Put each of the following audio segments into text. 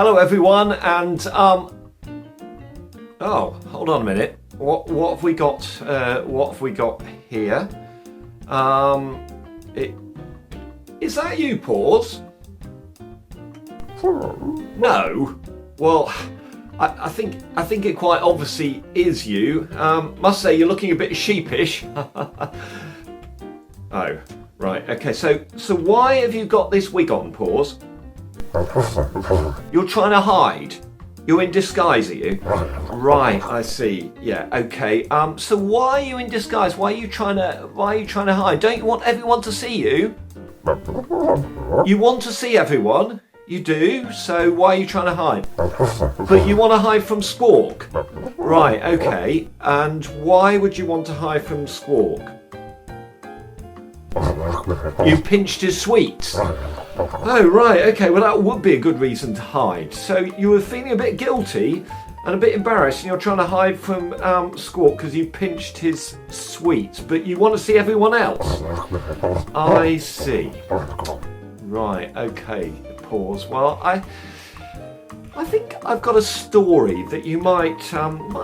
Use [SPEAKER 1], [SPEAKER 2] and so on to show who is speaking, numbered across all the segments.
[SPEAKER 1] Hello everyone, and oh, hold on a minute. What have we got? What have we got here? Is that you, Paws? No. Well, I think it quite obviously is you. Must say you're looking a bit sheepish. Oh, right. Okay. So why have you got this wig on, Paws? You're trying to hide. You're in disguise, are you? Right, I see. Yeah, okay. So why are you in disguise? Why are you trying to hide? Don't you want everyone to see you? You want to see everyone? You do? So why are you trying to hide? But you want to hide from Squawk? Right, okay. And why would you want to hide from Squawk? You pinched his sweets. Oh, right, okay, well that would be a good reason to hide. So you were feeling a bit guilty and a bit embarrassed and you're trying to hide from Squawk because you pinched his sweets, but you want to see everyone else? I see. Right, okay, Pause. Well, I think I've got a story that you might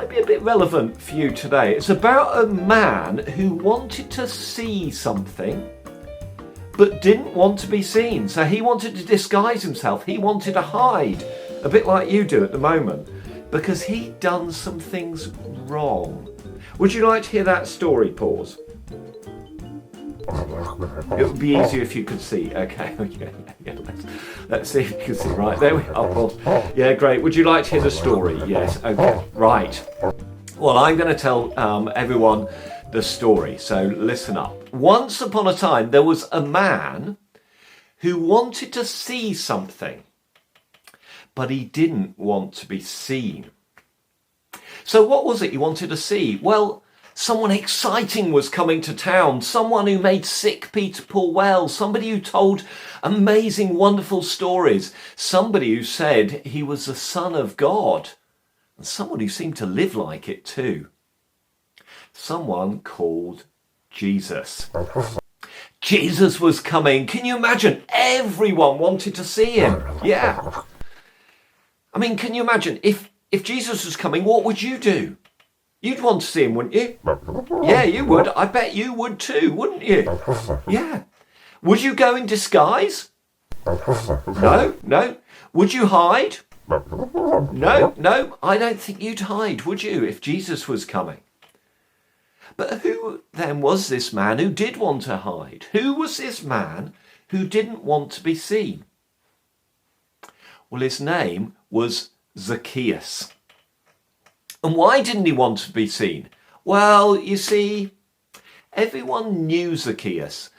[SPEAKER 1] be a bit relevant for you today. It's about a man who wanted to see something but didn't want to be seen. So he wanted to disguise himself. He wanted to hide, a bit like you do at the moment, because he'd done some things wrong. Would you like to hear that story, Pause? It would be easier if you could see. Okay, yeah, let's see if you can see. Right, there we are, Pause. Yeah, great. Would you like to hear the story? Yes, okay, right. Well, I'm going to tell everyone the story, so listen up. Once upon a time, there was a man who wanted to see something, but he didn't want to be seen. So what was it he wanted to see? Well, someone exciting was coming to town, someone who made sick people well, somebody who told amazing, wonderful stories, somebody who said he was the Son of God, and someone who seemed to live like it too. Someone called Jesus. Jesus was coming. Can you imagine? Everyone wanted to see him. Yeah. I mean, can you imagine if Jesus was coming, what would you do? You'd want to see him, wouldn't you? Yeah, you would. I bet you would too, wouldn't you? Yeah. Would you go in disguise? No. Would you hide? No. I don't think you'd hide, would you, if Jesus was coming? But who then was this man who did want to hide? Who was this man who didn't want to be seen? Well, his name was Zacchaeus. And why didn't he want to be seen? Well, you see, everyone knew Zacchaeus.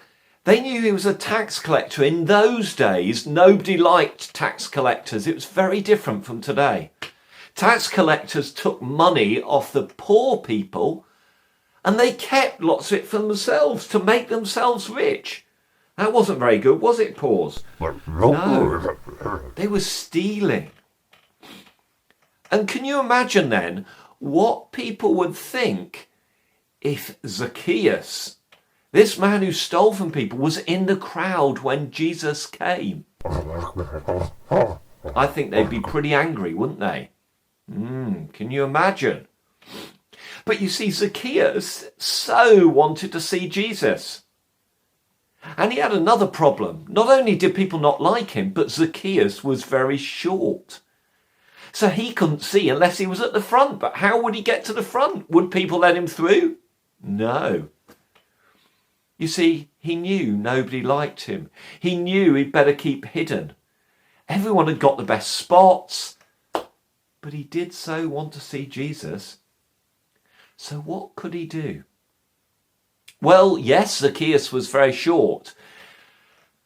[SPEAKER 1] They knew he was a tax collector. In those days, nobody liked tax collectors. It was very different from today. Tax collectors took money off the poor people and they kept lots of it for themselves to make themselves rich. That wasn't very good, was it, Paws? No, they were stealing. And can you imagine then what people would think if Zacchaeus, this man who stole from people, was in the crowd when Jesus came? I think they'd be pretty angry, wouldn't they? Can you imagine? But you see, Zacchaeus so wanted to see Jesus. And he had another problem. Not only did people not like him, but Zacchaeus was very short. So he couldn't see unless he was at the front. But how would he get to the front? Would people let him through? No. You see, he knew nobody liked him. He knew he'd better keep hidden. Everyone had got the best spots. But he did so want to see Jesus. So what could he do? Well, yes, Zacchaeus was very short.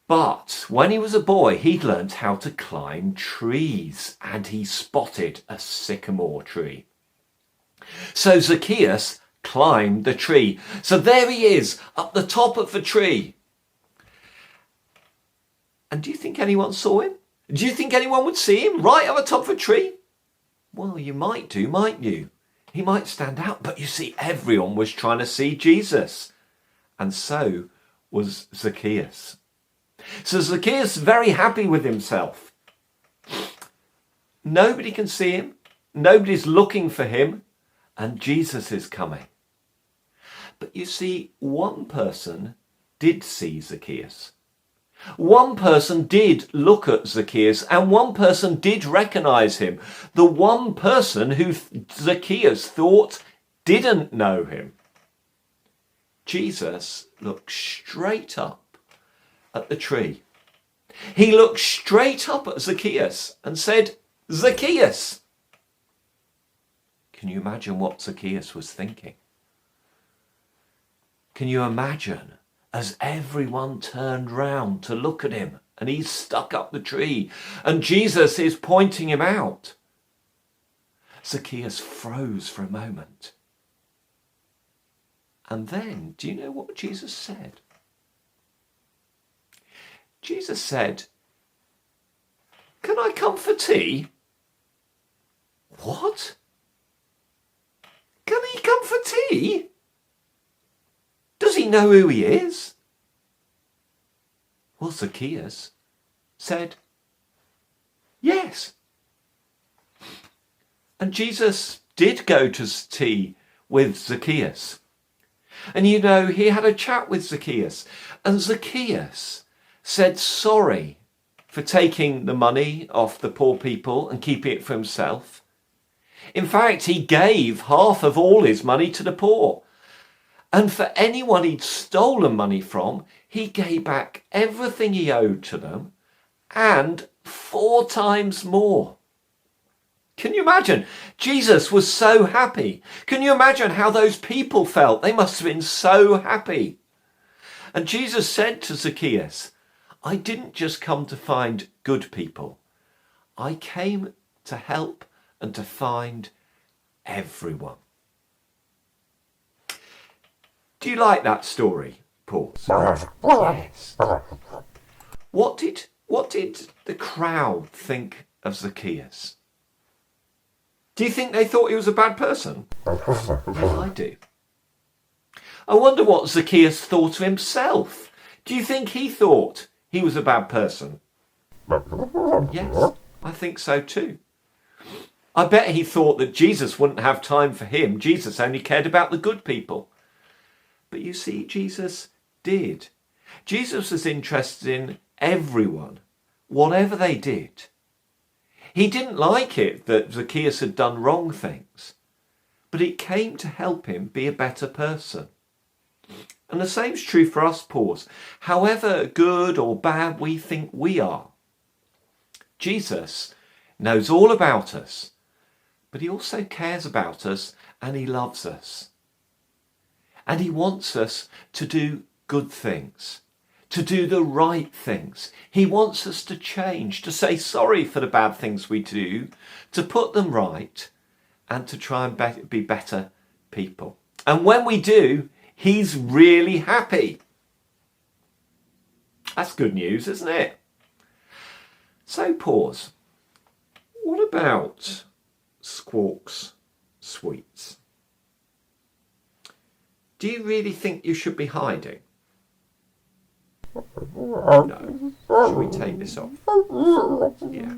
[SPEAKER 1] But when he was a boy, he'd learnt how to climb trees, and he spotted a sycamore tree. So Zacchaeus climbed the tree. So there he is, up the top of the tree. And do you think anyone saw him? Do you think anyone would see him right up the top of a tree? Well, you might do, mightn't you? He might stand out, but you see, everyone was trying to see Jesus. And so was Zacchaeus. So Zacchaeus is very happy with himself. Nobody can see him. Nobody's looking for him. And Jesus is coming. But you see, one person did see Zacchaeus. One person did look at Zacchaeus, and one person did recognize him. The one person who Zacchaeus thought didn't know him. Jesus looked straight up at the tree. He looked straight up at Zacchaeus and said, "Zacchaeus." Can you imagine what Zacchaeus was thinking? Can you imagine as everyone turned round to look at him and he's stuck up the tree and Jesus is pointing him out? Zacchaeus froze for a moment. And then, do you know what Jesus said? Jesus said, "Can I come for tea?" What? Can he come for tea? Does he know who he is? Well, Zacchaeus said, yes. And Jesus did go to tea with Zacchaeus. And you know, he had a chat with Zacchaeus. And Zacchaeus said sorry for taking the money off the poor people and keeping it for himself. In fact, he gave half of all his money to the poor. And for anyone he'd stolen money from, he gave back everything he owed to them and 4 times more. Can you imagine? Jesus was so happy. Can you imagine how those people felt? They must have been so happy. And Jesus said to Zacchaeus, "I didn't just come to find good people. I came to help and to find everyone." Do you like that story, Paws? Yes. What did the crowd think of Zacchaeus? Do you think they thought he was a bad person? Well, I do. I wonder what Zacchaeus thought of himself. Do you think he thought he was a bad person? Yes, I think so too. I bet he thought that Jesus wouldn't have time for him. Jesus only cared about the good people. But you see, Jesus did. Jesus was interested in everyone, whatever they did. He didn't like it that Zacchaeus had done wrong things, but it came to help him be a better person. And the same's true for us, Paws. However good or bad we think we are, Jesus knows all about us, but he also cares about us and he loves us. And he wants us to do good things, to do the right things. He wants us to change, to say sorry for the bad things we do, to put them right, and to try and be better people. And when we do, he's really happy. That's good news, isn't it? So, Paws, what about Squawk's sweets? Do you really think you should be hiding? No. Shall we take this off? Yeah.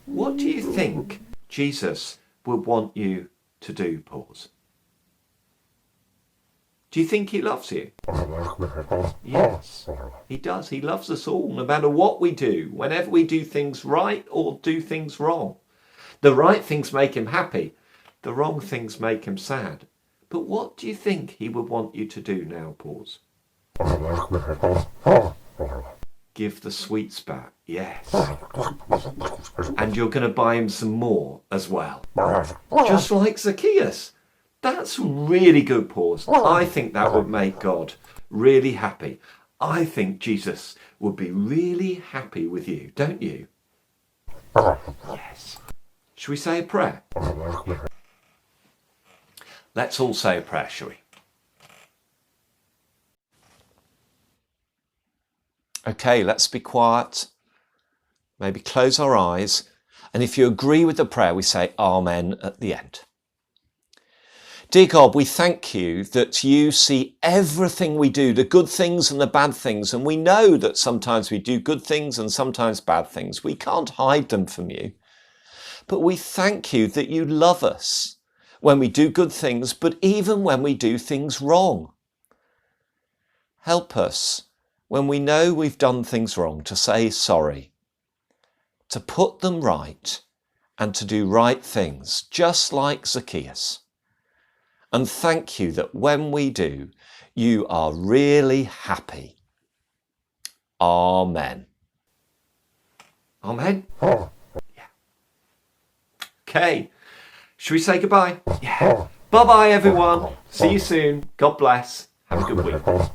[SPEAKER 1] What do you think Jesus would want you to do, Paws? Do you think he loves you? Yes, he does. He loves us all, no matter what we do, whenever we do things right or do things wrong. The right things make him happy. The wrong things make him sad. But what do you think he would want you to do now, Paws? Give the sweets back, yes. And you're going to buy him some more as well. Just like Zacchaeus. That's really good, Paws. I think that would make God really happy. I think Jesus would be really happy with you, don't you? Yes. Shall we say a prayer? Let's all say a prayer, shall we? Okay, let's be quiet. Maybe close our eyes. And if you agree with the prayer, we say Amen at the end. Dear God, we thank you that you see everything we do, the good things and the bad things. And we know that sometimes we do good things and sometimes bad things. We can't hide them from you. but we thank you that you love us when we do good things, but even when we do things wrong. Help us when we know we've done things wrong to say sorry, to put them right, and to do right things, just like Zacchaeus. And thank you that when we do, you are really happy. Amen. Amen? Yeah. Okay. Should we say goodbye? Yeah. Bye-bye, everyone. See you soon. God bless. Have a good week.